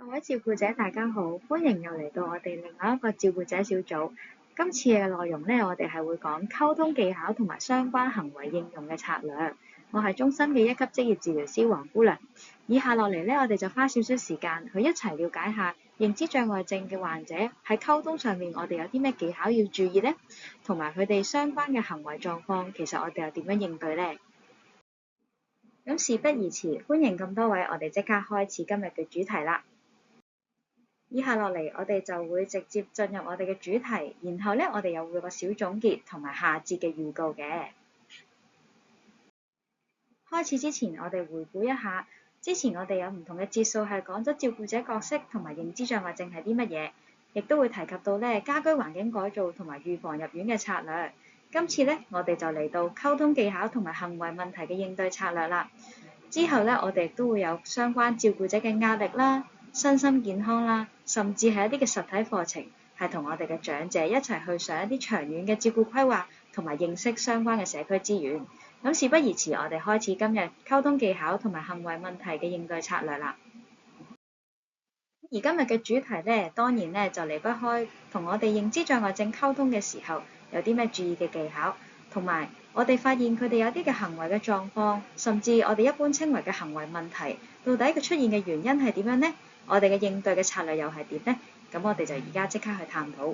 各位照顧者大家好，歡迎又嚟到我哋另外一個照顧者小組。今次嘅內容呢，我哋係會講溝通技巧同埋相關行為應用嘅策略。我係中心嘅一級職業治療師黃姑娘。以下落嚟呢，我哋就花少少時間去一齊了解下認知障礙症嘅患者喺溝通上面，我哋有啲咩技巧要注意呢？同埋佢哋相關嘅行為狀況，其實我哋又點樣應對呢？咁事不宜遲，歡迎咁多位，我哋即刻開始今日嘅主題啦。以下落嚟，我哋就會直接進入我哋嘅主題，然後呢，我哋又會有個小總結同埋下節嘅預告嘅。開始之前，我哋回顧一下，之前我哋有唔同嘅節數係講咗照顧者角色同埋認知障礙症係啲乜嘢，亦都會提及到呢家居環境改造同埋預防入院嘅策略。今次呢，我哋就嚟到溝通技巧同埋行為問題嘅應對策略啦。之後呢，我哋亦都會有相關照顧者嘅壓力啦、身心健康啦，甚至係一啲嘅實體課程，係同我哋嘅長者一齊去上一啲長遠嘅照顧規劃，同埋認識相關嘅社區資源。咁事不宜遲，我哋開始今日溝通技巧同埋行為問題嘅應對策略啦。而今日嘅主題呢，當然呢就離不開同我哋認知障礙症溝通嘅時候有啲咩注意嘅技巧，同埋我哋發現佢哋有啲嘅行為嘅狀況，甚至我哋一般稱為嘅行為問題，到底佢出現嘅原因係點樣呢？我哋嘅應對嘅策略又係點呢？咁我哋就而家即刻去探討。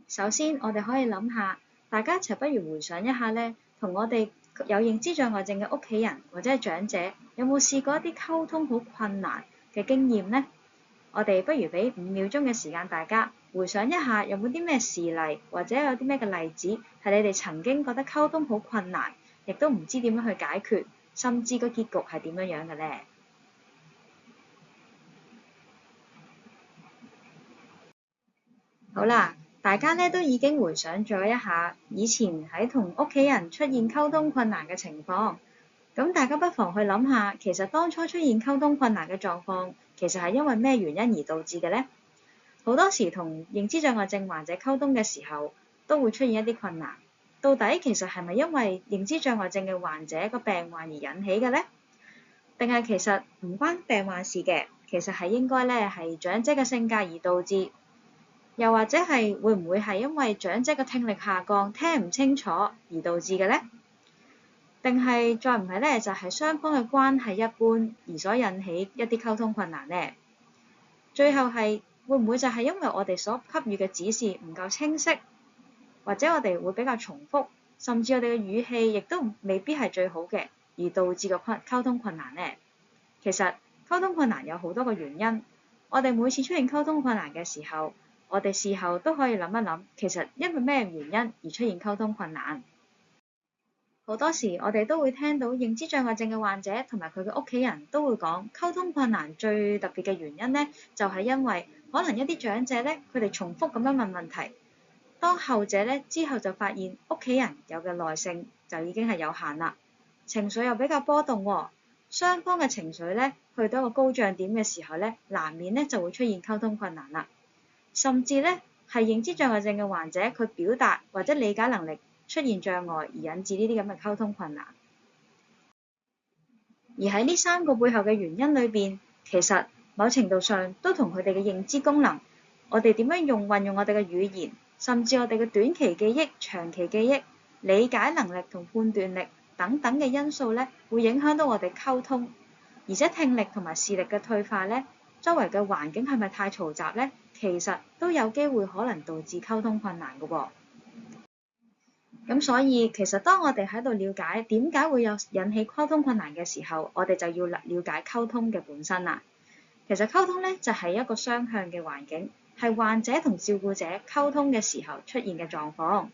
首先，我哋可以諗下，大家一齊不如回想一下呢，同我哋有認知障礙症嘅屋企人或者係長者，有冇試過一啲溝通好困難嘅經驗呢？我哋不如俾5秒鐘嘅時間大家回想一下，有冇啲咩事例或者有啲咩嘅例子係你哋曾經覺得溝通好困難，亦都唔知點樣去解決，甚至個結局係點樣樣嘅呢？好啦，大家呢都已經回想咗一下以前喺同屋企人出現溝通困難嘅情況，咁大家不妨去諗下，其實當初出現溝通困難嘅狀況，其實係因為咩原因而導致嘅呢？好多時同認知障礙症患者溝通嘅時候，都會出現一啲困難。到底其實係咪因為認知障礙症嘅患者個病患而引起嘅呢？定係其實唔關病患事嘅，其實係應該咧係長者嘅性格而導致，又或者係會唔會係因為長者嘅聽力下降、聽唔清楚而導致嘅呢？定係再唔係咧，就係雙方嘅關係一般而所引起一啲溝通困難呢？最後係會唔會就係因為我哋所給予嘅指示唔夠清晰，或者我哋會比較重複，甚至我哋嘅語氣亦都未必係最好嘅，而導致個溝通困難呢？其實溝通困難有好多個原因，我哋每次出現溝通困難嘅時候，我哋事後都可以諗一諗，其實因為咩原因而出現溝通困難。好多時我哋都會聽到認知障礙症嘅患者同埋佢嘅屋企人都會講，溝通困難最特別嘅原因呢，就係因為可能一啲長者呢，佢哋重複咁樣問問題，當後者呢之後就發現屋企人有嘅耐性就已經係有限啦，情緒又比較波動喎，雙方嘅情緒呢去到一個高漲點嘅時候呢，難免呢就會出現溝通困難啦，甚至呢係認知障礙症嘅患者，佢表達或者理解能力出現障礙而引致呢啲咁嘅溝通困難。而喺呢3個背後嘅原因裏邊，其實某程度上都同佢哋嘅認知功能，我哋點樣運用我哋嘅語言，甚至我哋嘅短期記憶、長期記憶、理解能力同判斷力等等嘅因素呢，會影響到我哋溝通。而且聽力同埋視力嘅退化呢，周圍嘅環境係咪太嘈雜呢？其實都有機會可能導致溝通困難嘅喎。咁所以其實當我哋喺度了解點解會有引起溝通困難嘅時候，我哋就要了解溝通嘅本身啦。其實溝通呢，就係一個雙向嘅環境，係患者同照顧者溝通嘅時候出現嘅狀況。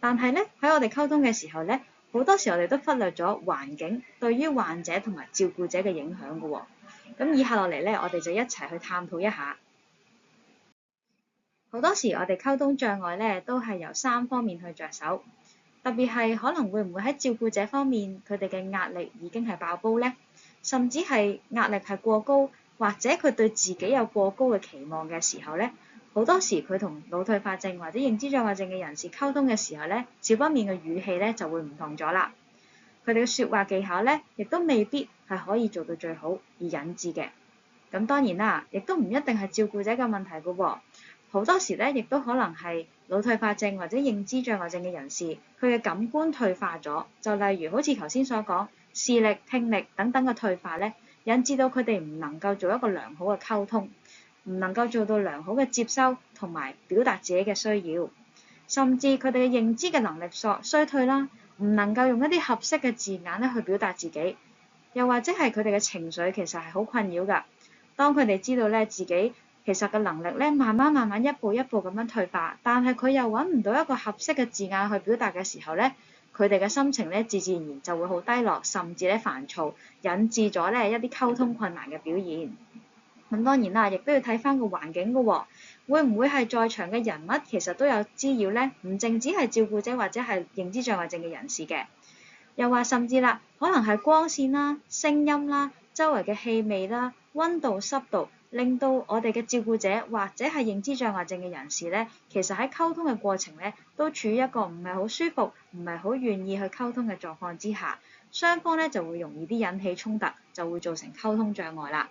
但係呢，喺我哋溝通嘅時候呢，好多時我哋都忽略咗環境對於患者同埋照顧者嘅影響嘅喎。咁以下落嚟呢，我哋就一齊去探討一下。好多時我哋溝通障礙呢，都係由3方面去着手。特別係可能會唔會喺照顧者方面，佢哋嘅壓力已經係爆煲呢？甚至係壓力係過高，或者佢對自己有過高嘅期望嘅時候呢，好多時佢同腦退化症或者認知障礙症嘅人士溝通嘅時候呢，少不免嘅語氣呢就會唔同咗啦。佢哋嘅説話技巧呢，亦都未必係可以做到最好而引致嘅。咁當然啦，亦都唔一定係照顧者嘅問題㗎喎。好多時咧，亦都可能係腦退化症或者認知障礙症嘅人士，佢嘅感官退化咗，就例如好似頭先所講，視力、聽力等等嘅退化咧，引致到佢哋唔能夠做一個良好嘅溝通，唔能夠做到良好嘅接收同埋表達自己嘅需要，甚至佢哋嘅認知嘅能力衰退啦，唔能夠用一啲合適嘅字眼咧去表達自己，又或者係佢哋嘅情緒其實係好困擾㗎。當佢哋知道咧自己其實嘅能力咧，慢慢一步一步咁樣退化，但係佢又揾唔到一個合適嘅字眼去表達嘅時候咧，佢哋嘅心情咧自然就會好低落，甚至咧煩躁，引致咗咧一啲溝通困難嘅表現。咁當然啦，亦都要睇翻個環境㗎喎，會唔會係在場嘅人物其實都有滋擾咧？唔淨止係照顧者或者係認知障礙症嘅人士嘅，又話甚至啦，可能係光線啦、聲音啦、周圍嘅氣味啦、溫度、濕度，令到我哋嘅照顧者或者係認知障礙症嘅人士咧，其實喺溝通嘅過程咧，都處於一個唔係好舒服、唔係好願意去溝通嘅狀況之下，雙方咧就會容易啲引起衝突，就會造成溝通障礙啦。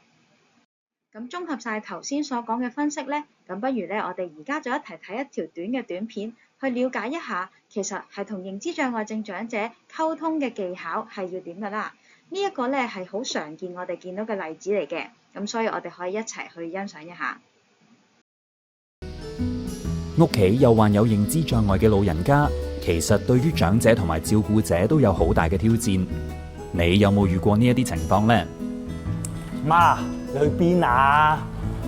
咁綜合晒頭先所講嘅分析咧，咁不如咧我哋而家就一齊睇一條短嘅短片，去了解一下其實係同認知障礙症長者溝通嘅技巧係要點㗎啦。呢一個咧係好常見我哋見到嘅例子嚟嘅，咁所以我哋可以一齊去欣賞一下。屋企有患有認知障礙嘅老人家，其實對於長者同埋照顧者都有好大嘅挑戰。你有冇遇過呢一啲情況呢？媽，你去邊啊？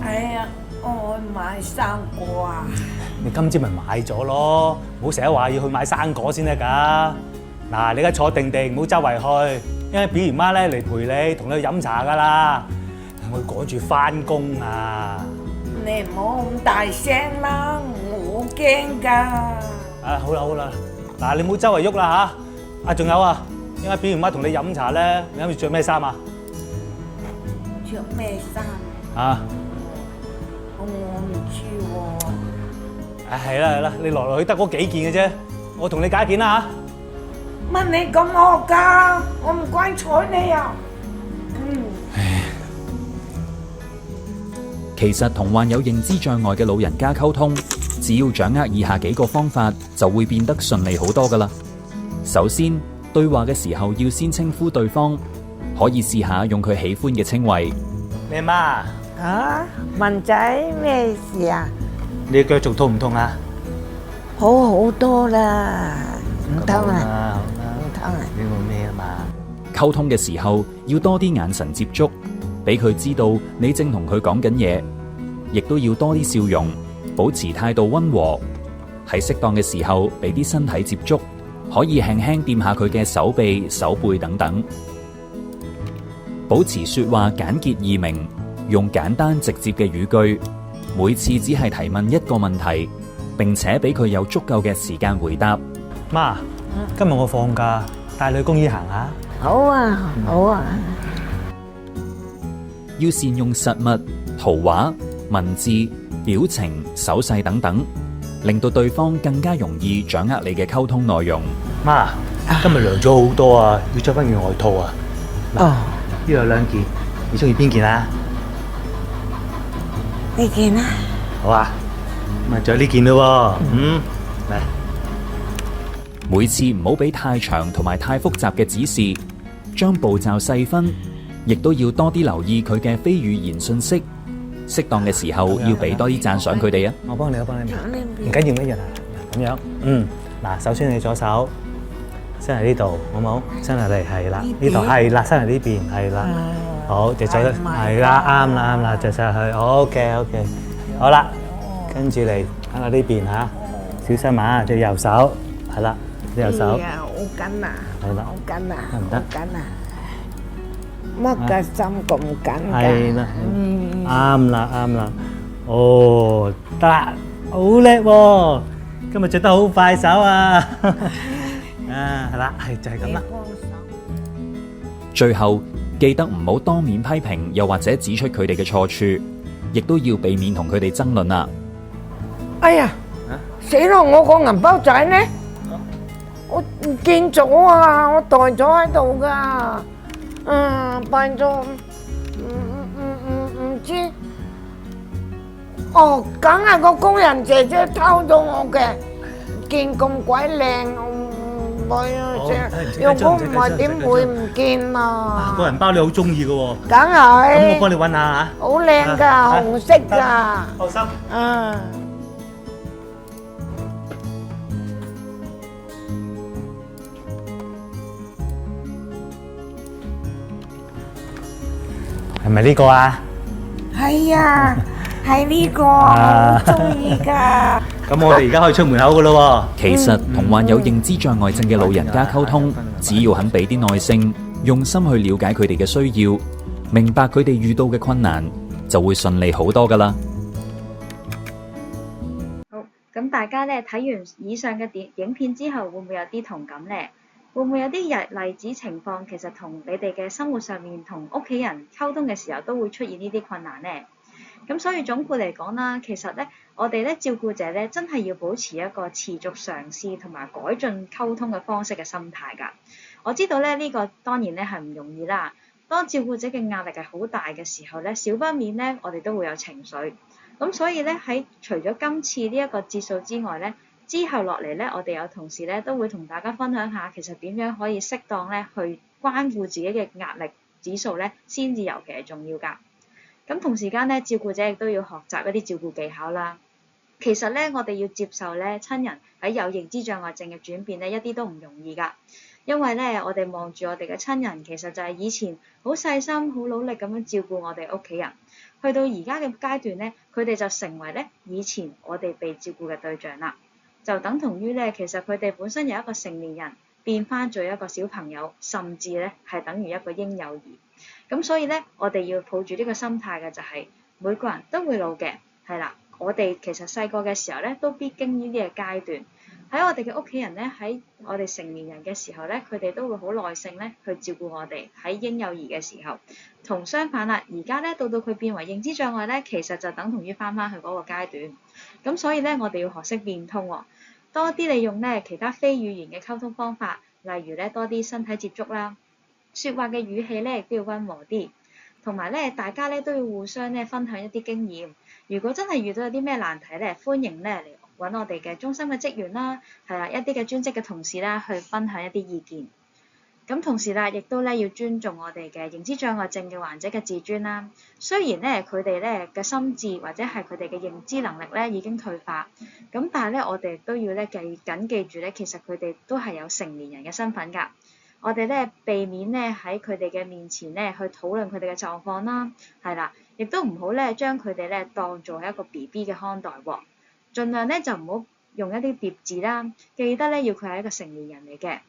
哎呀，我去買生果啊！你今朝咪買咗咯，唔好成日話要去買生果先得㗎。嗱，你而家坐定定，唔好周圍去，因為表姨媽咧嚟陪你，同你去飲茶㗎啦。我要趕住返工啊！你唔好咁大聲啦，我好驚㗎。啊，好啦好啦，嗱，你唔好周圍喐啦嚇。啊，仲有啊，因為表姨媽同你飲茶咧，你諗住着咩衫啊？着咩衫？啊？我唔知喎。係啦係啦，你來來去得嗰幾件嘅啫，我同你揀一件啦嚇。乜你咁惡㗎？我唔乖睬你啊！其實同患有認知障礙嘅老人家溝通，只要掌握以下幾個方法，就會變得順利好多㗎啦。首先，對話嘅時候要先稱呼對方，可以試下用佢喜歡嘅稱謂。你阿媽啊，文仔咩事啊？你腳仲痛唔痛啊？好好多啦，唔痛啊，唔痛啊。你冇咩啊嘛？溝通嘅時候要多啲眼神接觸，俾佢知道你正同佢講緊嘢，亦都要多啲笑容，保持態度溫和。喺適當嘅時候俾啲身體接觸，可以輕輕掂下佢嘅手臂、手背等等。保持說話簡潔易明，用簡單直接嘅語句，每次只係提問一個問題，並且俾佢有足夠嘅時間回答。媽，今日我放假，帶你去公園行下。好啊，好啊。要善用實物、圖畫、文字、表情、手勢等等，令到對方更加容易掌握你嘅溝通內容。媽，今日涼咗好多啊，要着翻件外套啊。哦，呢度有兩件，你中意邊件啊？呢件啊。好啊，咁啊着呢件咯喎。嚟。每次唔好俾太長同埋太複雜嘅指示，將步驟細分，亦都要多啲留意佢嘅非語言信息。適當嘅時候要俾多啲讚賞佢哋啊！我幫你，唔緊要咩人啊？咁樣，嗱，首先你左手伸嚟呢度，好冇？伸嚟係啦，呢度係啦，伸嚟呢邊係啦，好，隻手係啦，啱啦，隻手去 ，OK， 好啦，跟住嚟睇下呢邊嚇，小心啊，隻右手係啦，隻右手，好緊啊，係啦，好緊啊，唔得，好緊啊，乜嘅心咁緊㗎？係啦，啱啦，哦，得啦，好叻喎！今日着得好快手啊！啊，係啦，係就係咁啦。最後記得唔好當面批評，又或者指出佢哋嘅錯處，亦都要避免同佢哋爭論啦。哎呀，死咯！我個銀包仔呢？我唔見咗啊！我袋咗喺度㗎。笨咗，唔知哦，梗係個工人姐姐偷咗我嘅，見咁鬼靚，唔會啊！如果唔係點會唔見啊？個銀包你好中意嘅喎，梗係。咁我幫你揾下嚇。好靚㗎，紅色㗎。放心。嗯。係咪呢個啊？係啊，係呢個，我好中意㗎。咁我哋而家可以出門口㗎咯喎。其實同患有認知障礙症嘅老人家溝通，只要肯俾啲耐性，用心去了解佢哋嘅需要，明白佢哋遇到嘅困難，就會順利好多㗎啦。好，咁大家咧睇完以上嘅影片之後，會唔會有啲同感呢？會唔會有啲例子情況，其實同你哋嘅生活上面同屋企人溝通嘅時候，都會出現呢啲困難呢？咁所以總括嚟講啦，其實咧，我哋咧照顧者咧，真係要保持一個持續嘗試同埋改進溝通嘅方式嘅心態㗎。我知道咧，呢個當然咧係唔容易啦。當照顧者嘅壓力係好大嘅時候咧，少不免咧，我哋都會有情緒。咁所以咧，除咗今次呢一個節數之外咧，之後落嚟咧，我哋有同事咧都會同大家分享下，其實點樣可以適當咧去關顧自己嘅壓力指數咧，先至尤其係重要㗎。咁同時間咧，照顧者亦都要學習一啲照顧技巧啦。其實咧，我哋要接受咧親人喺有認知障礙症嘅轉變咧，一啲都唔容易㗎。因為咧，我哋望住我哋嘅親人，其實就係以前好細心、好努力咁樣照顧我哋屋企人，去到而家嘅階段咧，佢哋就成為咧以前我哋被照顧嘅對象啦。就等同於咧，其實佢哋本身由一個成年人變翻做一個小朋友，甚至咧係等於一個嬰幼兒。咁所以咧，我哋要抱住呢個心態嘅就係每個人都會老嘅，係啦。我哋其實細個嘅時候咧，都必經呢啲嘅階段。喺我哋嘅屋企人咧，喺我哋成年人嘅時候咧，佢哋都會好耐性咧去照顧我哋喺嬰幼兒嘅時候。同相反啦，而家咧到佢變為認知障礙咧，其實就等同於翻去嗰個階段。咁所以咧，我哋要學識變通喎，多啲利用咧其他非語言嘅溝通方法，例如咧多啲身體接觸啦，説話嘅語氣咧亦都要溫和啲，同埋咧大家咧都要互相咧分享一啲經驗。如果真係遇到有啲咩難題咧，歡迎咧嚟揾我哋嘅中心嘅職員啦，係啦，一啲嘅專職嘅同事啦，去分享一啲意見。咁同時啦，亦都咧要尊重我哋嘅認知障礙症嘅患者嘅自尊啦。雖然咧佢哋咧嘅心智或者係佢哋嘅認知能力咧已經退化，咁但係咧我哋都要咧緊記住咧，其實佢哋都係有成年人嘅身份㗎。我哋咧避免咧喺佢哋嘅面前咧去討論佢哋嘅狀況啦，係啦，亦都唔好咧將佢哋咧當做係一個 BB 嘅看待喎。盡量咧就唔好用一啲疊字啦，記得咧要佢係一個成年人嚟嘅。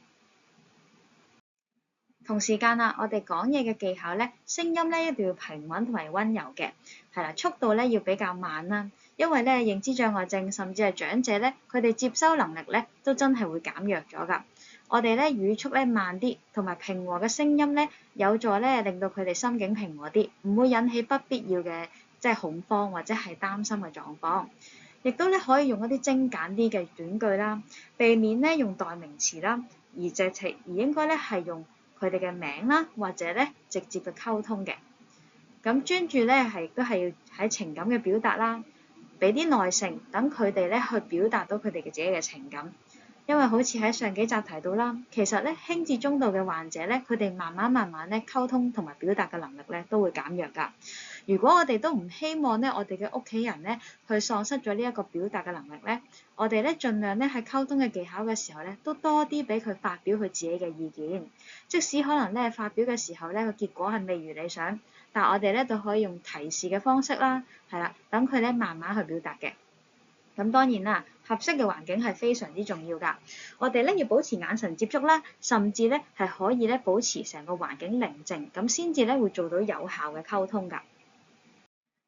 同時間啦，我哋講嘢嘅技巧咧，聲音咧一定要平穩同埋溫柔嘅，係啦，速度咧要比較慢啦，因為咧認知障礙症甚至係長者咧，佢哋接收能力咧都真係會減弱咗㗎。我哋咧語速咧慢啲，同埋平和嘅聲音咧，有助咧令到佢哋心境平和啲，唔會引起不必要嘅即係恐慌或者係擔心嘅狀況。亦都咧可以用一啲精簡啲嘅短句啦，避免咧用代名詞啦，而應該咧係用佢哋嘅名啦，或者咧直接嘅溝通嘅。咁專注咧都係要喺情感嘅表達啦，俾啲耐性，等佢哋咧去表達到佢哋嘅自己嘅情感。因為好似喺上幾集提到啦，其實咧輕至中度嘅患者咧，佢哋慢慢咧溝通同埋表達嘅能力咧都會減弱㗎。如果我哋都唔希望咧，我哋嘅屋企人咧去喪失咗呢一個表達嘅能力咧，我哋咧盡量咧喺溝通嘅技巧嘅時候咧，都多啲俾佢發表佢自己嘅意見。即使可能咧發表嘅時候咧個結果係未如理想，但我哋咧都可以用提示嘅方式啦，係啦，等佢咧慢慢去表達嘅。咁當然啦，合適嘅環境係非常之重要㗎。我哋咧要保持眼神接觸啦，甚至咧係可以咧保持成個環境寧靜，咁先至咧會做到有效嘅溝通㗎。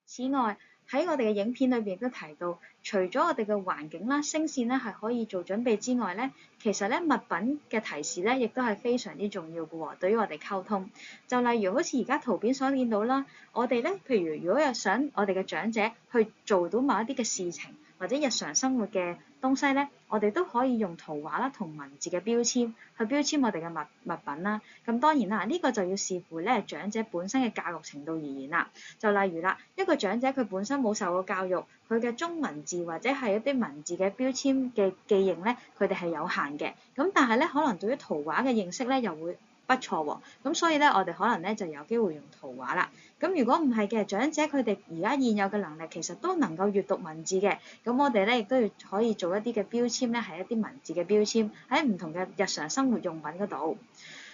此外，喺我哋嘅影片裏邊亦都提到，除咗我哋嘅環境啦、聲線咧係可以做準備之外咧，其實咧物品嘅提示咧亦都係非常之重要嘅喎。對於我哋溝通，就例如好似而家圖片所見到啦，我哋咧譬如如果有想我哋嘅長者去做到某一啲嘅事情，或者日常生活嘅東西咧，我哋都可以用圖畫啦同文字嘅標籤去標籤我哋嘅物品啦。咁當然啦，呢個就要視乎咧長者本身嘅教育程度而言啦。就例如啦，一個長者佢本身冇受過教育，佢嘅中文字或者係一啲文字嘅標籤嘅記認咧，佢哋係有限嘅。咁但係咧，可能對於圖畫嘅認識咧又會不錯喎。咁所以咧，我哋可能咧就有機會用圖畫啦。咁如果唔係嘅，長者佢哋而家現有嘅能力其實都能夠閱讀文字嘅，咁我哋咧亦都要可以做一啲嘅標籤咧，係一啲文字嘅標籤喺唔同嘅日常生活用品嗰度。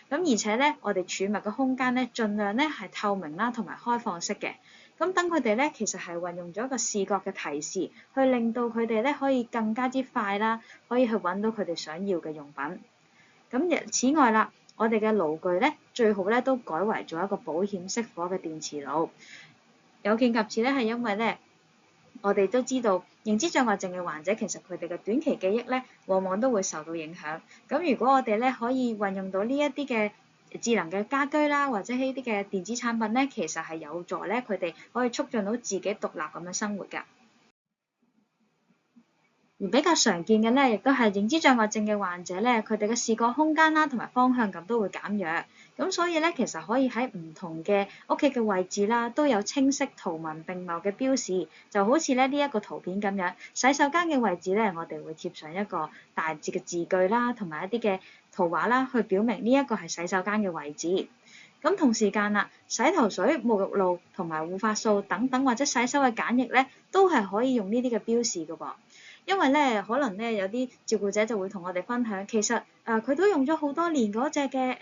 咁而且咧，我哋儲物嘅空間咧，盡量咧係透明啦，同埋開放式嘅。咁等佢哋咧，其實係運用咗一個視覺嘅提示，去令到佢哋咧可以更加之快啦，可以去揾到佢哋想要嘅用品。咁此外啦，我哋嘅爐具咧，最好咧都改為做一個保險熄火嘅電磁爐。有見及此咧，係因為咧，我哋都知道認知障礙症嘅患者其實佢哋嘅短期記憶咧，往往都會受到影響。咁如果我哋咧可以運用到呢一啲嘅智能嘅家居啦，或者呢啲嘅電子產品咧，其實係有助咧佢哋可以促進到自己獨立咁樣生活㗎。而比較常見嘅咧，亦都係認知障礙症嘅患者咧，佢哋嘅視覺空間啦同埋方向感都會減弱。咁所以咧，其實可以喺唔同嘅屋企嘅位置啦，都有清晰圖文並茂嘅標示，就好似咧呢一個圖片咁樣。洗手間嘅位置咧，我哋會貼上一個大字嘅字句啦，同埋一啲嘅圖畫啦，去表明呢一個係洗手間嘅位置。咁同時間啦，洗頭水、沐浴露同埋護髮素等等或者洗手嘅簡易咧，都係可以用呢啲嘅標示嘅噃。因為咧，可能咧有啲照顧者就會同我哋分享，其實佢都用咗好多年嗰隻嘅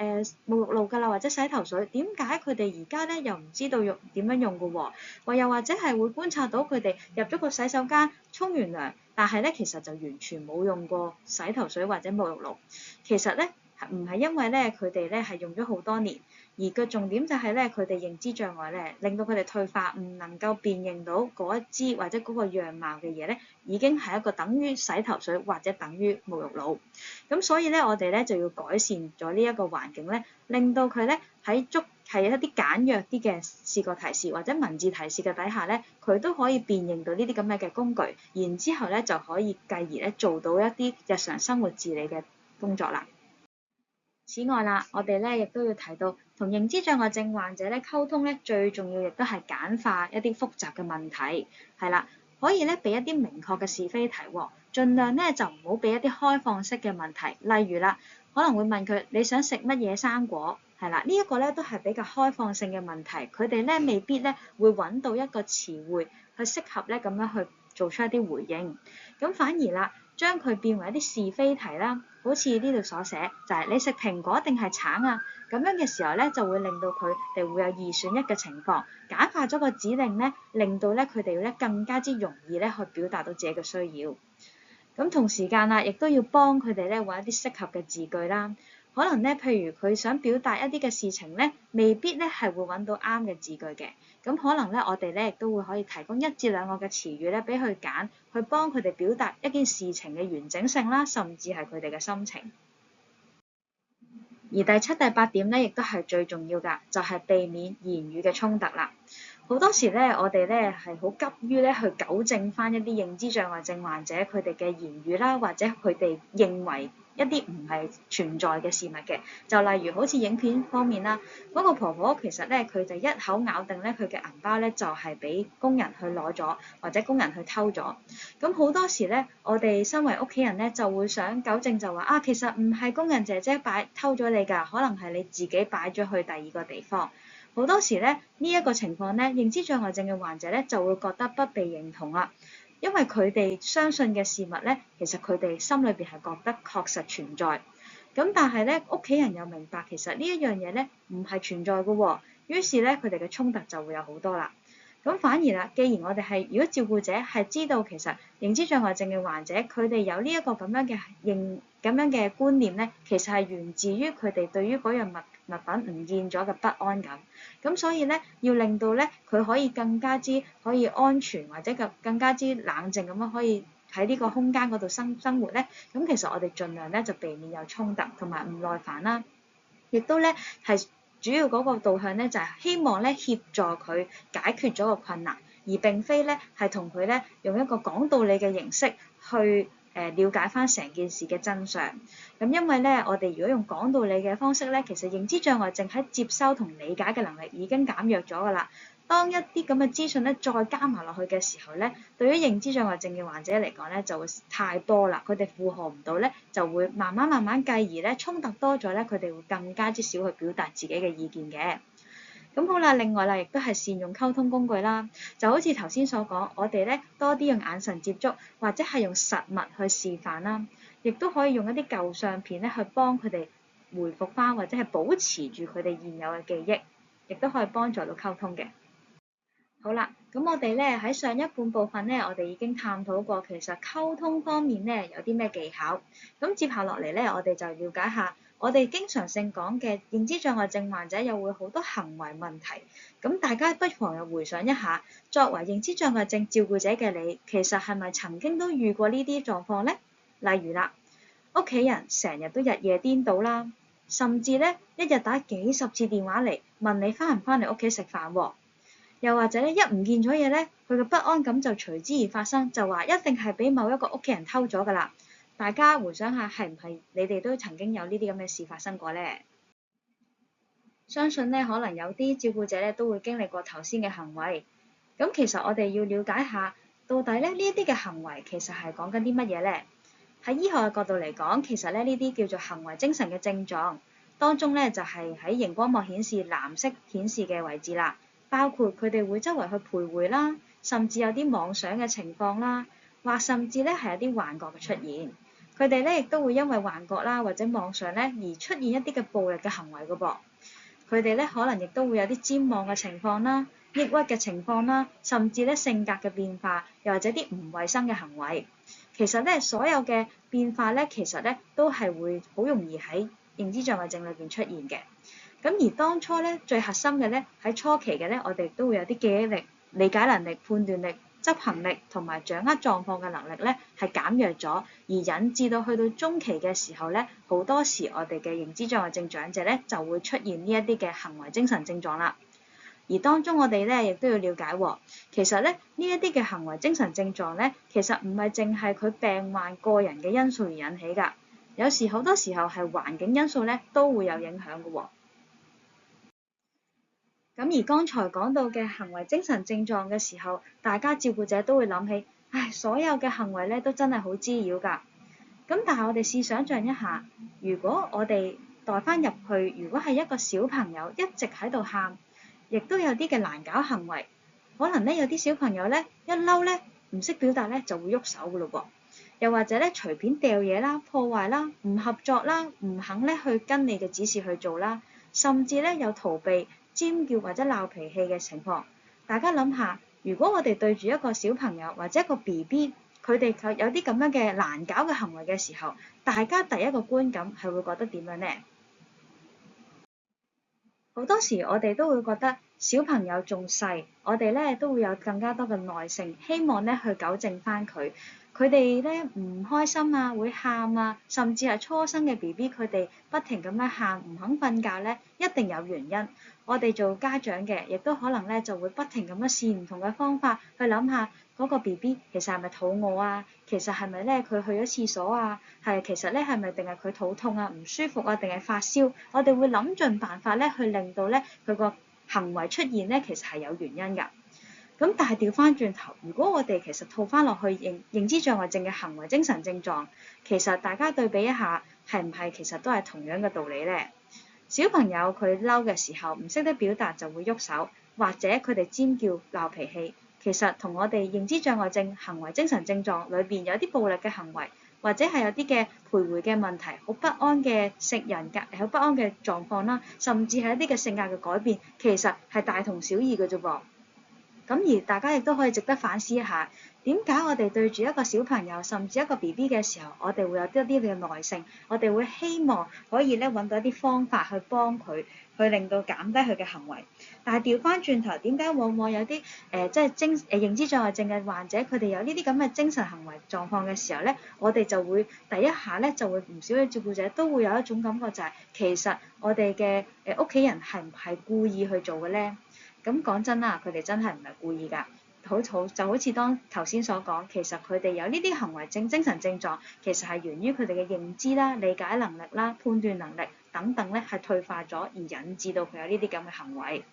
沐浴露㗎啦，或者洗頭水，點解佢哋而家咧又唔知道點樣用嘅喎？又或者係會觀察到佢哋入咗個洗手間沖完涼，但係咧其實就完全冇用過洗頭水或者沐浴露。其實咧唔係因為咧佢哋咧係用咗好多年，而個重點就係咧佢哋認知障礙咧，令到佢哋退化，唔能夠辨認到嗰一支或者嗰個樣貌嘅嘢咧，已經係一個等於洗頭水或者等於沐浴露。咁所以咧，我哋咧就要改善咗呢一個環境咧，令到佢咧喺係一啲簡約啲嘅視覺提示或者文字提示嘅底下咧，佢都可以辨認到呢啲咁樣嘅工具，然之後咧就可以繼而咧做到一啲日常生活自理嘅工作啦。此外啦，我哋咧亦都要提到，同認知障礙症患者咧溝通咧，最重要亦都係簡化一啲複雜嘅問題，係啦，可以咧俾一啲明確嘅是非題喎，盡量咧就唔好俾一啲開放式嘅問題，例如啦，可能會問佢你想食乜嘢生果，係啦，呢一個咧都係比較開放性嘅問題，佢哋咧未必咧會揾到一個詞彙去適合咧咁樣去做出一啲回應，咁反而啦，將佢變為一啲是非題啦。好似呢度所寫，就係你食蘋果定係橙啊？咁樣嘅時候咧，就會令到佢哋會有二選一嘅情況，簡化咗個指令咧，令到咧佢哋咧更加之容易咧去表達到自己嘅需要。咁同時間啦，亦都要幫佢哋咧揾一啲適合嘅字句啦。可能咧，譬如佢想表達一啲嘅事情咧，未必咧係會揾到啱嘅字句嘅。咁可能咧，我哋咧亦都會可以提供1至2個嘅詞語咧，俾佢揀，去幫佢哋表達一件事情嘅完整性啦，甚至係佢哋嘅心情。而第7、第8點咧，亦都係最重要㗎，就係避免言語嘅衝突啦。好多時咧，我哋咧係好急於咧去糾正返一啲認知障礙症患者佢哋嘅言語啦，或者佢哋認為一啲唔係存在嘅事物嘅。就例如好似影片方面啦，嗰個婆婆其實咧佢就一口咬定咧佢嘅銀包咧就係俾工人去攞咗，或者工人去偷咗。咁好多時咧，我哋身為屋企人咧就會想糾正，就話啊，其實唔係工人姐姐偷咗你㗎，可能係你自己擺咗去第二個地方。好多時咧，呢一個情況咧，認知障礙症嘅患者咧就會覺得不被認同啦，因為佢哋相信嘅事物咧，其實佢哋心裏邊係覺得確實存在。咁但係咧，屋企人又明白其實呢一樣嘢咧唔係存在嘅喎，於是咧佢哋嘅衝突就會有好多啦。咁反而啦，既然我哋係如果照顧者係知道其實認知障礙症嘅患者佢哋有呢一個咁樣嘅觀念咧，其實係源自於佢哋對於嗰樣物品唔見咗嘅不安感。咁所以咧，要令到咧佢可以更加之可以安全或者更加之冷靜咁樣可以喺呢個空間嗰度生活咧，咁其實我哋盡量咧就避免有衝突同埋唔耐煩啦，亦都咧係主要嗰個導向咧就係希望咧協助佢解決咗個困難，而並非咧係同佢咧用一個講道理嘅形式去了解翻成件事嘅真相。咁因為咧，我哋如果用講道理嘅方式咧，其實認知障礙症喺接收同理解嘅能力已經減弱咗㗎啦。當一啲咁嘅資訊咧再加埋落去嘅時候咧，對於認知障礙症嘅患者嚟講咧就會太多啦，佢哋負荷唔到咧，就會慢慢繼而咧衝突多咗咧，佢哋會更加之少去表達自己嘅意見嘅。咁好啦，另外啦，亦都係善用溝通工具啦，就好似頭先所講，我哋咧多啲用眼神接觸，或者係用實物去示範啦，亦都可以用一啲舊相片咧去幫佢哋回復翻，或者係保持住佢哋現有嘅記憶，亦都可以幫助到溝通嘅。好啦，咁我哋咧喺上一半部分咧，我哋已經探討過其實溝通方面咧有啲咩技巧。咁接下落嚟咧，我哋就了解下我哋經常性講嘅認知障礙症患者又會好多行為問題。咁大家不妨又回想一下，作為認知障礙症照顧者嘅你，其實係咪曾經都遇過呢啲狀況呢？例如啦，屋企人成日都日夜顛倒啦，甚至咧一日打幾十次電話嚟問你翻唔翻嚟屋企食飯喎。又或者咧，一唔見咗嘢咧，佢嘅不安感就隨之而發生，就話一定係俾某一個屋企人偷咗㗎啦。大家回想下，係唔係你哋都曾經有呢啲咁嘅事發生過咧？相信咧，可能有啲照顧者咧都會經歷過頭先嘅行為。咁其實我哋要了解下，到底咧呢一啲嘅行為其實係講緊啲乜嘢咧？喺醫學嘅角度嚟講，其實咧呢啲叫做行為精神嘅症狀，當中咧就係喺熒光幕顯示藍色顯示嘅位置啦。包括佢哋會周圍去徘徊啦，甚至有啲妄想嘅情況啦，或甚至咧係有啲幻覺嘅出現。佢哋咧亦都會因為幻覺啦或者妄想咧而出現一啲嘅暴力嘅行為㗎噃。佢哋咧可能亦都會有啲瞻望嘅情況啦、抑鬱嘅情況啦，甚至咧性格嘅變化，又或者啲唔衞生嘅行為。其實咧所有嘅變化咧，其實咧都係會好容易喺認知障礙症裏邊出現嘅。咁而當初咧最核心嘅咧喺初期嘅咧，我哋都會有啲記憶力、理解能力、判斷力、執行力同埋掌握狀況嘅能力咧係減弱咗，而引致到去到中期嘅時候咧，好多時我哋嘅認知障礙症長者咧就會出現呢一啲嘅行為精神症狀啦。而當中我哋咧亦都要了解喎，其實咧呢一啲嘅行為精神症狀咧，其實唔係淨係佢病患個人嘅因素而引起㗎，有時好多時候係環境因素咧都會有影響㗎喎。咁而剛才講到嘅行為精神症狀嘅時候，大家照顧者都會諗起，所有嘅行為咧都真係好滋擾㗎。咁但係我哋試想像一下，如果我哋代翻入去，如果係一個小朋友一直喺度喊，亦都有啲嘅難搞行為，可能咧有啲小朋友咧一嬲咧唔識表達咧就會喐手㗎咯噃，又或者咧隨便掉嘢啦、破壞啦、唔合作啦、唔肯咧去跟你嘅指示去做啦，甚至咧有逃避、尖叫或者鬧脾氣嘅情況。大家諗下，如果我哋對住一個小朋友或者一個 BB， 佢哋有啲咁樣嘅難搞嘅行為嘅時候，大家第一個觀感係會覺得點樣呢？好多時我哋都會覺得小朋友仲細，我哋咧都會有更加多嘅耐性，希望咧去糾正翻佢。佢哋咧唔開心啊，會喊啊，甚至係初生嘅 BB， 佢哋不停咁樣喊，唔肯瞓覺咧，一定有原因。我哋做家長嘅，亦都可能咧就會不停咁樣試唔同嘅方法去諗下嗰個 BB 其實係咪肚餓啊？其實係咪咧佢去咗廁所啊？其實咧係咪定係佢肚痛啊、唔舒服啊，定係發燒？我哋會諗盡辦法咧去令到咧佢個行為出現咧，其實係有原因㗎。咁但係調翻轉頭，如果我哋其實套翻落去認知障礙症嘅行為精神症狀，其實大家對比一下，係唔係其實都係同樣嘅道理呢？小朋友佢嬲嘅時候唔識得表達就會喐手，或者佢哋尖叫鬧脾氣，其實同我哋認知障礙症行為精神症狀裏邊有啲暴力嘅行為，或者係有啲嘅徘徊嘅問題，好不安嘅人格，好不安嘅狀況啦，甚至係一啲嘅性格嘅改變，其實係大同小異嘅啫噃。咁而大家亦都可以值得反思一下，點解我哋對住一個小朋友，甚至一個 BB 嘅時候，我哋會有一啲嘅耐性，我哋會希望可以咧揾到一啲方法去幫佢，去令到減低佢嘅行為。但係調翻轉頭，點解往往有啲即係認知障礙症嘅患者，佢哋有呢啲咁嘅精神行為狀況嘅時候咧，我哋就會第一下咧就會唔少嘅照顧者都會有一種感覺就係，其實我哋嘅屋企人係唔係故意去做嘅咧？咁講真啦，佢哋真係唔係故意㗎。就好似當頭先所講，其實佢哋有呢啲行為精神症狀，其實係源於佢哋嘅認知啦、理解能力啦、判斷能力等等咧係退化咗，而引致到佢有呢啲咁嘅行為。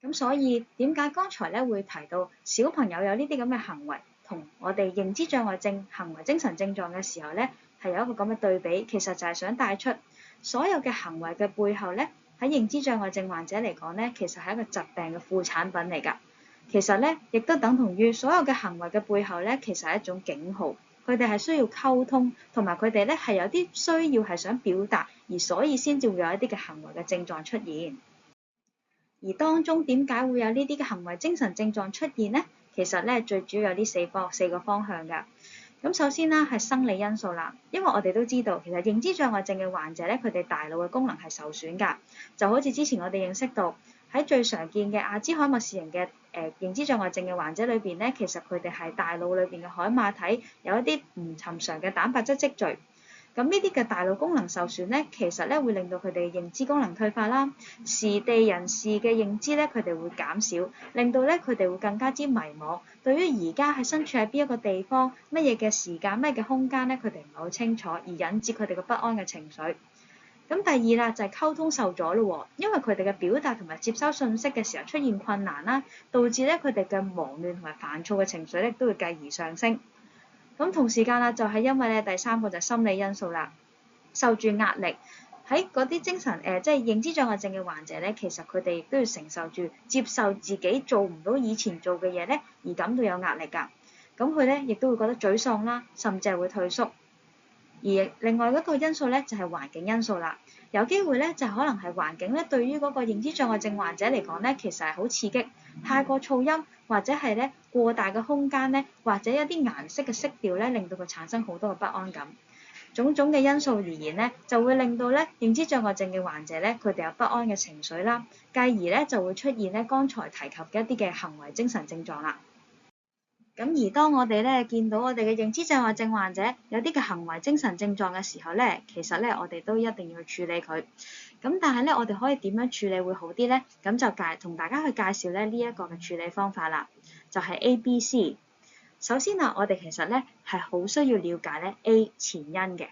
咁所以點解剛才咧會提到小朋友有呢啲咁嘅行為，同我哋認知障礙症、行為精神症狀嘅時候咧，係有一個咁嘅對比，其實就係想帶出所有嘅行為嘅背後咧，喺認知障礙症患者嚟講咧，其實係一個疾病嘅副產品嚟㗎。其實咧，亦都等同於所有嘅行為嘅背後咧，其實係一種警號。佢哋係需要溝通，同埋佢哋咧係有啲需要係想表達，而所以先至會有一啲嘅行為嘅症狀出現。而當中點解會有呢啲嘅行為精神症狀出現呢？其實咧最主要有呢四個方向㗎。咁首先啦係生理因素啦，因為我哋都知道其實認知障礙症嘅患者咧，佢哋大腦嘅功能係受損㗎。就好似之前我哋認識到喺最常見嘅阿茲海默氏型嘅認知障礙症嘅患者裏邊咧，其實佢哋係大腦裏邊嘅海馬體有一啲唔尋常嘅蛋白質積聚。咁呢啲嘅大腦功能受損咧，其實咧會令到佢哋嘅認知功能退化啦，時地人事嘅認知咧佢哋會減少，令到咧佢哋會更加之迷茫。對於而家係身處喺邊一個地方、乜嘢嘅時間、乜嘢嘅空間咧，佢哋唔係好清楚，而引致佢哋嘅不安嘅情緒。咁第二啦就係溝通受阻咯，因為佢哋嘅表達同埋接收信息嘅時候出現困難啦，導致咧佢哋嘅忙亂同埋煩躁嘅情緒咧都會繼而上升。咁同時間啦，就係因為咧第三個就係心理因素啦，受住壓力喺嗰啲精神即係認知障礙症嘅患者咧，其實佢哋亦都要承受住接受自己做唔到以前做嘅嘢咧，而感到有壓力㗎。咁佢咧亦都會覺得沮喪啦，甚至係會退縮。而另外一個因素咧就係環境因素啦，有機會咧就可能係環境咧對於嗰個認知障礙症患者嚟講咧，其實係好刺激，太過噪音或者係咧過大嘅空間咧，或者一啲顏色嘅色調咧，令到佢產生好多嘅不安感。種種嘅因素而言咧，就會令到咧認知障礙症嘅患者咧，佢哋有不安嘅情緒啦，繼而咧就會出現咧剛才提及嘅一啲嘅行為精神症狀啦。咁而當我哋咧見到我哋嘅認知障礙症患者有啲嘅行為精神症狀嘅時候咧，其實咧我哋都一定要去處理佢。咁但係咧，我哋可以點樣處理會好啲咧？咁就同大家去介紹咧呢一個嘅處理方法啦，就係 ABC。首先啊，我哋其實咧係好需要了解咧 A 前因嘅。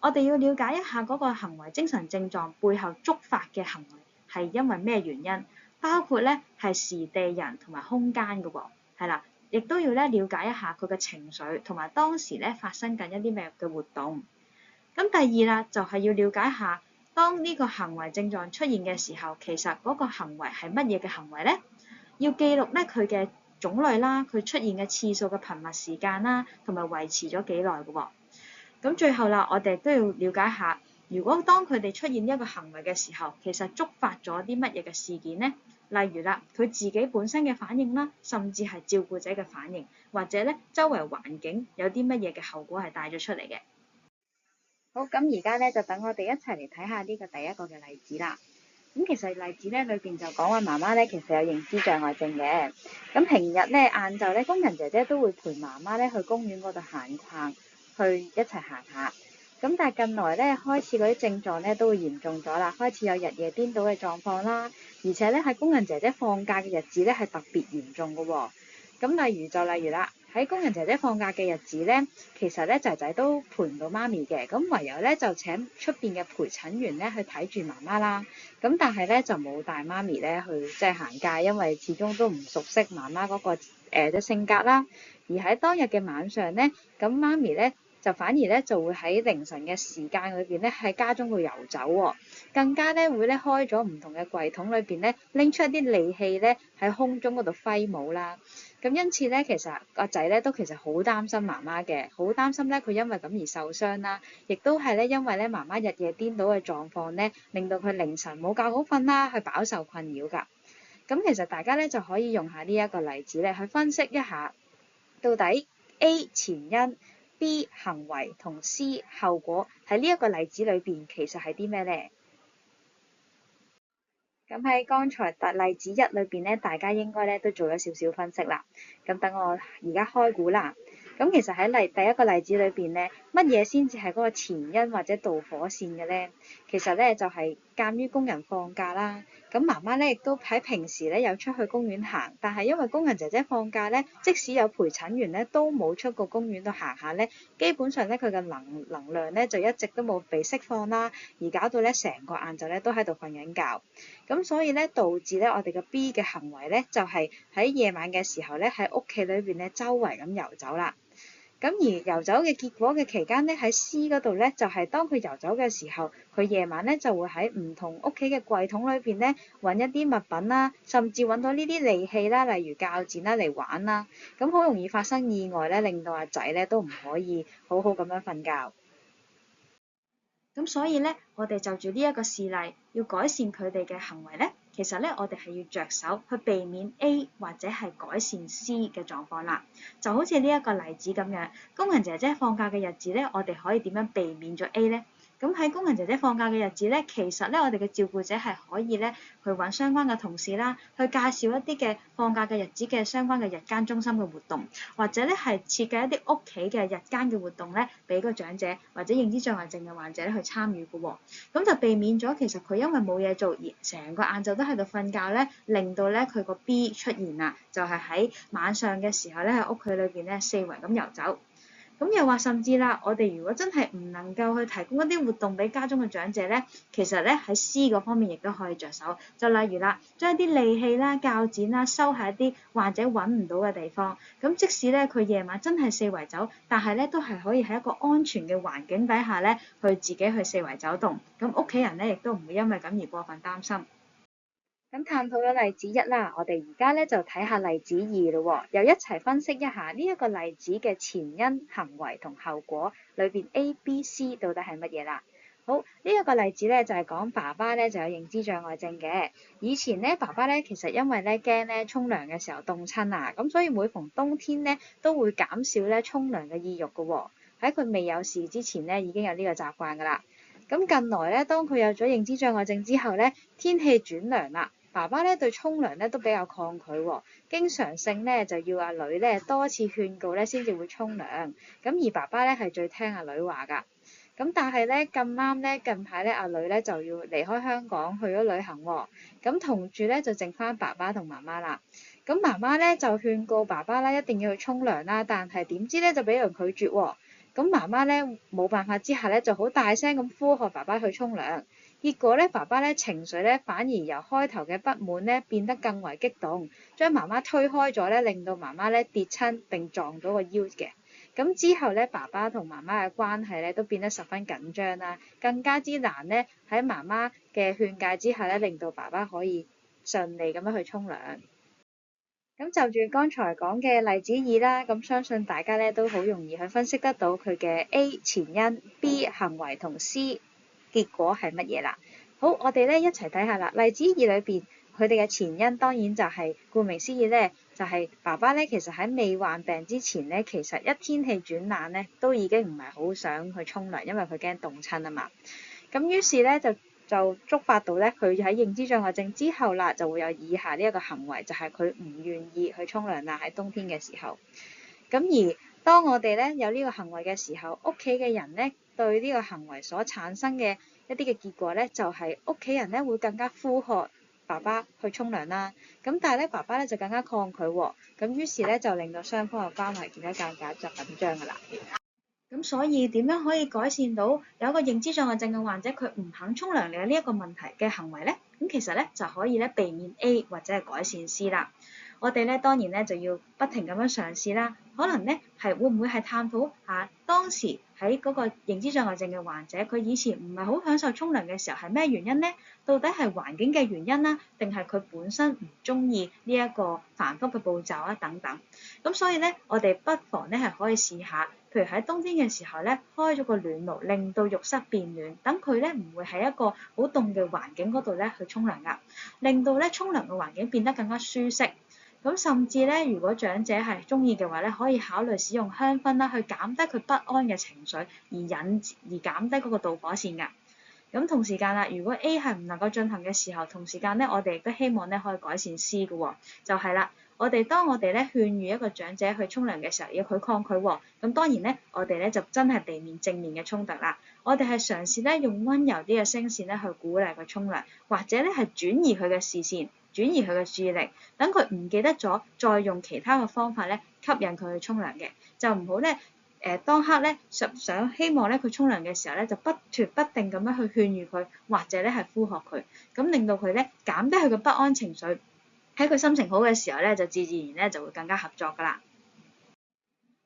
我哋要了解一下嗰個行為精神症狀背後觸發嘅行為係因為咩原因，包括咧係時地人同埋空間嘅喎，係啦。亦都要咧了解一下佢嘅情緒同埋當時咧發生緊一啲咩嘅活動。咁第二啦，就係要了解下當呢個行為症狀出現嘅時候，其實嗰個行為係乜嘢嘅行為咧？要記錄咧佢嘅種類啦，佢出現嘅次數嘅頻密時間啦，同埋維持咗幾耐嘅喎。咁最後啦，我哋都要了解下，如果當佢哋出現一個行為嘅時候，其實觸發咗啲乜嘢嘅事件咧？例如啦，佢自己本身嘅反應啦，甚至係照顧者嘅反應，或者咧周圍環境有啲乜嘢嘅後果係帶咗出嚟嘅。好，咁而家咧就等我哋一齊嚟睇下呢個第一個嘅例子啦。咁其實例子咧裏邊就講話媽媽咧其實有認知障礙症嘅。咁平日咧晏晝咧工人姐姐都會陪媽媽咧去公園嗰度行，去一齊行下。咁但係近來咧開始嗰啲症狀咧都會嚴重咗啦，開始有日夜顛倒嘅狀況啦，而且咧喺工人姐姐放假嘅日子咧係特別嚴重嘅喎。咁例如啦，喺工人姐姐放假嘅日子咧，其實咧仔仔都陪唔到媽咪嘅，咁唯有咧就請出邊嘅陪診員咧去睇住媽媽啦。咁但係咧就冇帶媽咪咧去即係行街，因為始終都唔熟悉媽媽嗰個嘅性格啦。而喺當日嘅晚上咧，咁媽咪咧就反而咧就會喺凌晨嘅時間裏邊咧喺家中度遊走喎，更加咧會咧開咗唔同嘅櫃桶裏邊咧拎出一啲利器咧喺空中嗰度揮舞啦。咁因此咧，其實個仔咧都其實好擔心媽媽嘅，好擔心咧佢因為咁而受傷啦，亦都係咧因為咧媽媽日夜顛倒嘅狀況咧，令到佢凌晨冇覺好瞓啦，去飽受困擾㗎。咁其實大家咧就可以用下呢一個例子咧去分析一下，到底 A 前因、B 行為同 C 後果喺呢一個例子裏邊其實係啲咩咧？咁喺剛才例子一裏邊咧，大家應該咧都做咗少少分析啦。咁等我而家開估啦。咁其實喺第一個例子裏邊咧乜嘢先至係嗰個前因或者導火線嘅呢？其實咧就係鑑於工人放假啦，咁媽媽咧亦都喺平時咧有出去公園行，但係因為工人姐姐放假咧，即使有陪診員咧都冇出過公園度行下咧，基本上咧佢嘅能量咧就一直都冇被釋放啦，而搞到咧成個晏晝咧都喺度瞓緊覺，咁所以咧導致咧我哋嘅 B 嘅行為咧就係喺夜晚嘅時候咧喺屋企裏邊咧周圍咁遊走啦。咁而遊走嘅結果嘅期間咧，喺 C 嗰度咧，就係當佢遊走嘅時候，佢夜晚咧就會喺唔同屋企嘅櫃桶裏邊咧揾一啲物品啦，甚至揾到呢啲利器啦，例如鉸剪啦嚟玩啦，咁好容易發生意外咧，令到阿仔咧都唔可以好好咁樣瞓覺。咁所以咧，我哋就住呢一個事例，要改善佢哋嘅行為咧，其實咧，我哋係要着手去避免 A 或者係改善 C 嘅狀況啦。就好似呢一個例子咁樣，工人姐姐放假嘅日子咧，我哋可以點樣避免咗 A 咧？咁喺工人姐姐放假嘅日子咧，其實咧我哋嘅照顧者係可以咧去揾相關嘅同事啦，去介紹一啲嘅放假嘅日子嘅相關嘅日間中心嘅活動，或者咧係設計一啲屋企嘅日間嘅活動咧，俾個長者或者認知障礙症嘅患者咧去參與嘅喎。咁就避免咗其實佢因為冇嘢做而成個晏晝都喺度瞓覺咧，令到咧佢個 B 出現啦，就係喺晚上嘅時候咧喺屋企裏邊咧四圍咁遊走。咁又話甚至啦，我哋如果真係唔能夠去提供一啲活動俾家中嘅長者咧，其實咧喺 C 嗰方面亦都可以着手。就例如啦，將一啲利器啦、鉸剪啦收喺一啲患者揾唔到嘅地方。咁即使咧佢夜晚真係四圍走，但係咧都係可以喺一個安全嘅環境底下咧，去自己去四圍走動。咁屋企人咧亦都唔會因為咁而過分擔心。咁探討咗例子1啦，我哋而家咧就睇下例子2咯，又一齊分析一下呢一個例子嘅前因、行為同後果裏邊 A、B、C 到底係乜嘢啦？好，呢一個例子咧就係講爸爸咧就有認知障礙症嘅。以前咧爸爸咧其實因為咧驚咧沖涼嘅時候凍親啊，咁所以每逢冬天咧都會減少咧沖涼嘅意欲嘅喎。喺佢未有事之前咧已經有呢個習慣㗎啦。咁近來咧當佢有咗認知障礙症之後咧，天氣轉涼啦。爸爸咧對沖涼咧都比較抗拒喎，經常性咧就要阿女咧多次勸告咧先至會沖涼，咁而爸爸咧係最聽阿女話㗎。咁但係咧咁啱咧近排咧阿女咧就要離開香港去咗旅行喎，咁同住咧就剩翻爸爸同媽媽啦。咁媽媽咧就勸告爸爸啦，一定要去沖涼啦，但係點知咧就俾人拒絕喎。咁媽媽咧冇辦法之下咧就好大聲咁呼喝爸爸去沖涼。結果咧，爸爸咧情緒咧反而由開頭嘅不滿咧變得更為激動，將媽媽推開咗咧，令到媽媽咧跌親並撞到個腰嘅。咁之後咧，爸爸同媽媽嘅關係咧都變得十分緊張啦，更加之難咧喺媽媽嘅勸誡之下咧，令到爸爸可以順利咁樣去沖涼。咁就住剛才講嘅例子2啦，咁相信大家咧都好容易去分析得到佢嘅 A 前因、B 行為同 C結果係乜嘢啦？好，我哋咧一齊睇下啦。例子2裏邊，佢哋嘅前因當然就係顧名思義咧，就係爸爸咧其實喺未患病之前咧，其實一天氣轉冷咧，都已經唔係好想去沖涼，因為佢驚凍親啊嘛。咁於是咧就觸發到咧佢喺認知障礙症之後啦，就會有以下呢一個行為，就係佢唔願意去沖涼啦，喺冬天嘅時候。咁而當我哋咧有呢個行為嘅時候，屋企嘅人咧對呢個行為所產生嘅一啲嘅結果咧，就係屋企人咧會更加呼喝爸爸去沖涼啦。咁但係咧爸爸咧就更加抗拒喎，咁於是咧就令到雙方嘅關係變得更加緊張㗎啦。咁所以點樣可以改善到有一個認知障礙症嘅患者佢唔肯沖涼嘅呢一個問題嘅行為咧？咁其實咧就可以咧避免 A 或者係改善 C 啦。我哋咧當然咧就要不停咁樣嘗試啦，可能咧係會唔會係探討下當時喺嗰個認知障礙症嘅患者，佢以前唔係好享受沖涼嘅時候係咩原因咧？到底係環境嘅原因啦，定係佢本身唔中意呢一個繁複嘅步驟啊等等。咁所以咧，我哋不妨咧係可以試下，譬如喺冬天嘅時候咧，開咗個暖爐，令到浴室變暖，等佢咧唔會喺一個好凍嘅環境嗰度咧去沖涼噶，令到咧沖涼嘅環境變得更加舒適。咁甚至咧，如果長者係中意嘅話咧，可以考慮使用香薰啦，去減低佢不安嘅情緒，而減低嗰個導火線㗎。咁同時間啦，如果 A 係唔能夠進行嘅時候，同時間咧，我哋亦都希望咧可以改善 C 嘅喎，就係啦，當我哋咧勸喻一個長者去沖涼嘅時候，要佢抗拒喎，咁當然咧，我哋咧就真係避免正面嘅衝突啦。我哋係嘗試咧用溫柔啲嘅聲線咧去鼓勵佢沖涼，或者咧係轉移佢嘅視線，轉移佢嘅注意力，等佢唔記得咗，再用其他嘅方法咧吸引佢去沖涼嘅，就唔好咧當刻咧想希望咧佢沖涼嘅時候咧就不斷不定咁樣去勸喻佢，或者咧係呼喝佢，咁令到佢咧減低佢嘅不安情緒。喺佢心情好嘅時候咧，就自然咧就會更加合作㗎啦。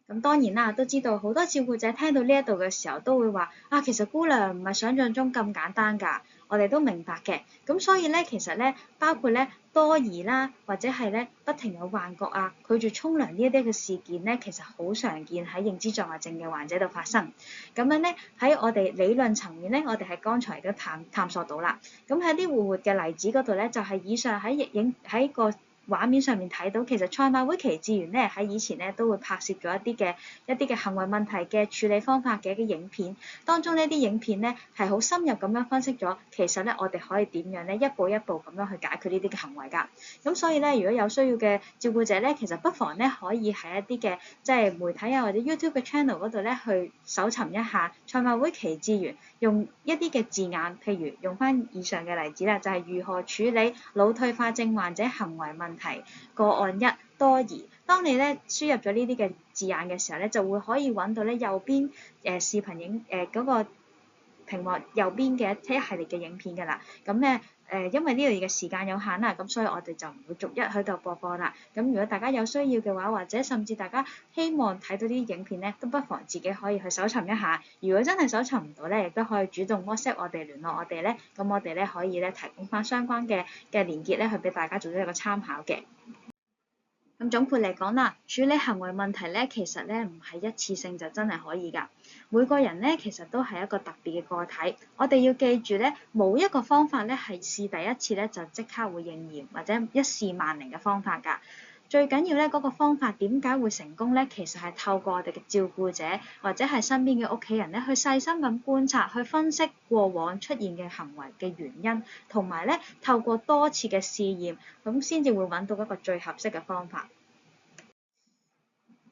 咁當然啦，都知道好多照顧者聽到呢一度嘅時候都會話啊，其實姑娘唔係想像中咁簡單㗎。我哋都明白嘅。咁所以咧，其實咧，包括咧多疑啦，或者係咧不停有幻覺啊，拒絕沖涼呢一啲嘅事件咧，其實好常見喺認知障礙症嘅患者度發生。咁樣咧喺我哋理論層面咧，我哋係剛才都探索到啦。咁喺啲活嘅例子嗰度咧，就係以上喺個畫面上面睇到，其實賽馬會耆智園咧喺以前咧都會拍攝咗一啲嘅行為問題嘅處理方法嘅一啲影片，當中呢啲影片咧係好深入咁樣分析咗，其實咧我哋可以點樣咧一步一步咁樣去解決呢啲嘅行為㗎。咁所以咧，如果有需要嘅照顧者咧，其實不妨咧可以喺一啲嘅即係媒體啊或者 YouTube 嘅 channel 嗰度咧去搜尋一下賽馬會耆智園，用一啲嘅字眼，譬如用翻以上嘅例子啦，就係如何處理腦退化症患者行為問題個案一多疑。當你咧輸入咗呢啲嘅字眼嘅時候咧，就會可以揾到咧右邊視頻影嗰個屏幕右邊嘅一系列嘅影片㗎啦。咁咧因為呢度嘅時間有限啦，咁所以我哋就唔會逐一喺度播放啦。咁如果大家有需要嘅話，或者甚至大家希望睇到啲影片咧，都不妨自己可以去搜尋一下。如果真係搜尋唔到咧，亦都可以主動 WhatsApp 我哋聯絡我哋咧，咁我哋咧可以咧提供翻相關嘅連結咧，去俾大家做咗一個參考嘅。咁總括嚟講啦，處理行為問題咧，其實咧唔係一次性就真係可以㗎。每個人咧其實都係一個特別嘅個體，我哋要記住咧，冇一個方法咧係試第一次咧就即刻會應驗，或者一試萬靈嘅方法㗎。最緊要咧嗰個方法點解會成功咧？其實係透過我哋嘅照顧者或者係身邊嘅屋企人咧，去細心咁觀察，去分析過往出現嘅行為嘅原因，同埋咧透過多次嘅試驗，咁先至會揾到一個最合適嘅方法。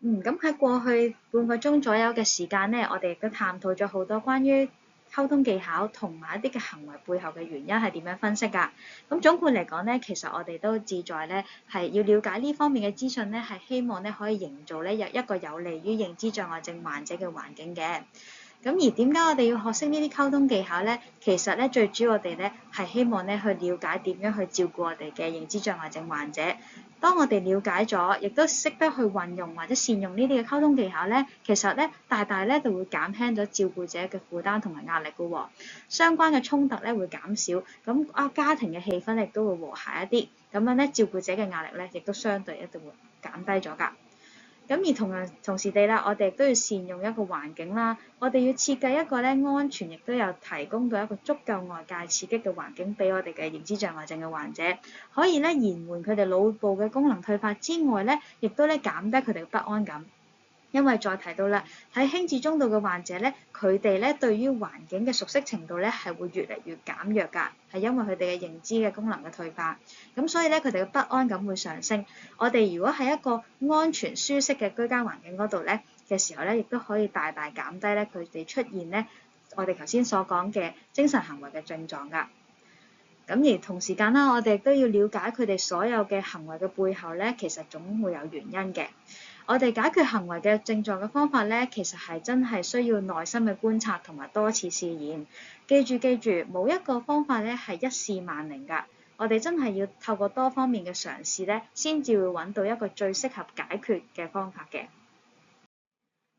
咁喺過去半個鐘左右嘅時間咧，我哋亦都探討咗好多關於溝通技巧同埋一啲嘅行為背後嘅原因係點樣分析㗎。咁總括嚟講咧，其實我哋都志在咧係要了解呢方面嘅資訊咧，係希望咧可以營造咧一個有利於認知障礙症患者嘅環境嘅。咁而點解我哋要學識呢啲溝通技巧咧？其實咧最主要我哋咧係希望咧去了解點樣去照顧我哋嘅認知障礙症患者。當我哋了解咗，亦都識得去運用或者善用呢啲嘅溝通技巧咧，其實咧大大咧就會減輕咗照顧者嘅負擔同埋壓力㗎喎。相關嘅衝突咧會減少，咁家庭嘅氣氛亦都會和諧一啲，咁樣咧照顧者嘅壓力咧亦都相對一定會減低咗㗎。咁而同時地啦，我哋亦都要善用一個環境啦，我哋要設計一個咧安全，亦都有提供到一個足夠外界刺激嘅環境俾我哋嘅認知障礙症嘅患者，可以咧延緩佢哋腦部嘅功能退化之外咧，亦都咧減低佢哋嘅不安感。因為再提到啦，喺輕至中度嘅患者咧，佢哋咧對於環境嘅熟悉程度咧係會越嚟越減弱㗎，係因為佢哋嘅認知嘅功能嘅退化，咁所以咧佢哋嘅不安感會上升。我哋如果喺一個安全舒適嘅居家環境嗰度咧嘅時候咧，亦都可以大大減低咧佢哋出現咧我哋頭先所講嘅精神行為嘅症狀㗎。咁而同時間啦，我哋亦都要了解佢哋所有嘅行為嘅背後咧，其實總會有原因嘅。我哋解決行為嘅症狀嘅方法咧，其實係真係需要耐心嘅觀察同埋多次試驗。記住，冇一個方法咧係一試萬靈㗎。我哋真係要透過多方面嘅嘗試咧，先至會揾到一個最適合解決嘅方法嘅。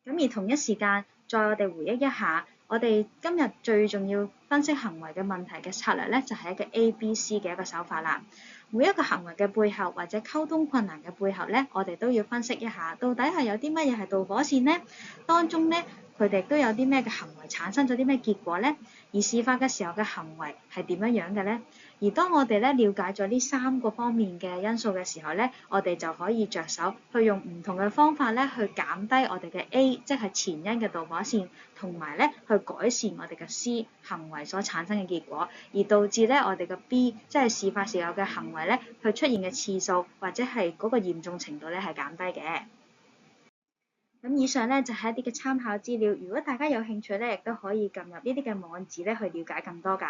咁而同一時間，再我哋回憶一下，我哋今日最重要分析行為嘅問題嘅策略咧，就係一個 ABC 嘅一個手法啦。每一個行為嘅背後或者溝通困難嘅背後咧，我哋都要分析一下，到底係有啲乜嘢係導火線呢？當中咧，佢哋都有啲咩嘅行為產生咗啲咩結果咧？而事發嘅時候嘅行為係點樣樣嘅咧？而當我哋咧了解咗呢3個方面嘅因素嘅時候咧，我哋就可以着手去用唔同嘅方法咧去減低我哋嘅 A， 即係前因嘅導火線，同埋咧去改善我哋嘅 C 行為所產生嘅結果，而導致咧我哋嘅 B， 即係事發時候嘅行為咧，佢出現嘅次數或者係嗰個嚴重程度咧係減低嘅。咁以上咧就係一啲嘅參考資料，如果大家有興趣咧，亦都可以撳入呢啲嘅網址咧去了解更多㗎。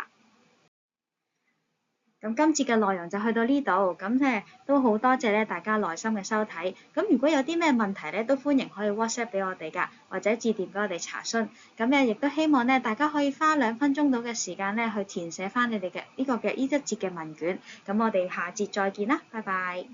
咁今次嘅內容就去到呢度，咁咧都好多謝咧大家耐心嘅收睇。咁如果有啲咩問題咧，都歡迎可以 WhatsApp 俾我哋㗎，或者致電俾我哋查詢。咁咧亦都希望咧大家可以花2分鐘到嘅時間咧去填寫翻你哋嘅呢一節嘅問卷。咁我哋下節再見啦，拜拜。